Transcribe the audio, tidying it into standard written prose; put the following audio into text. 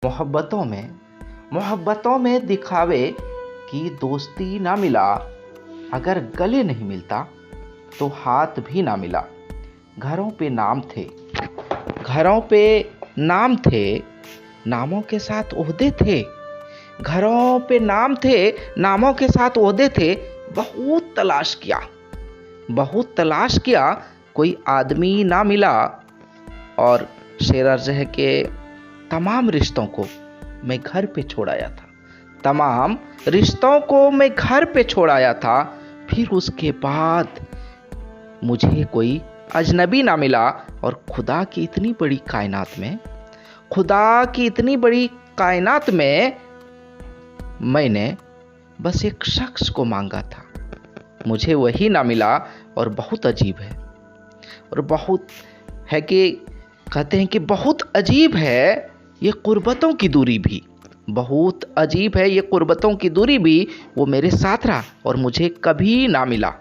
मोहब्बतों में दिखावे की दोस्ती ना मिला। अगर गले नहीं मिलता तो हाथ भी ना मिला। घरों पे नाम थे, घरों पे नाम थे, नामों के साथ ओहदे थे। घरों पे नाम थे, नामों के साथ ओहदे थे। बहुत तलाश किया, बहुत तलाश किया, कोई आदमी ना मिला। और शेररजह के तमाम रिश्तों को मैं घर पे छोड़ आया था। तमाम रिश्तों को मैं घर पे छोड़ आया था। फिर उसके बाद मुझे कोई अजनबी ना मिला। और खुदा की इतनी बड़ी कायनात में, खुदा की इतनी बड़ी कायनात में मैंने बस एक शख्स को मांगा था, मुझे वही ना मिला। और बहुत अजीब है, और बहुत है कि कहते हैं कि बहुत अजीब है ये कुर्बतों की दूरी भी, बहुत अजीब है ये कुर्बतों की दूरी भी। वो मेरे साथ रहा और मुझे कभी ना मिला।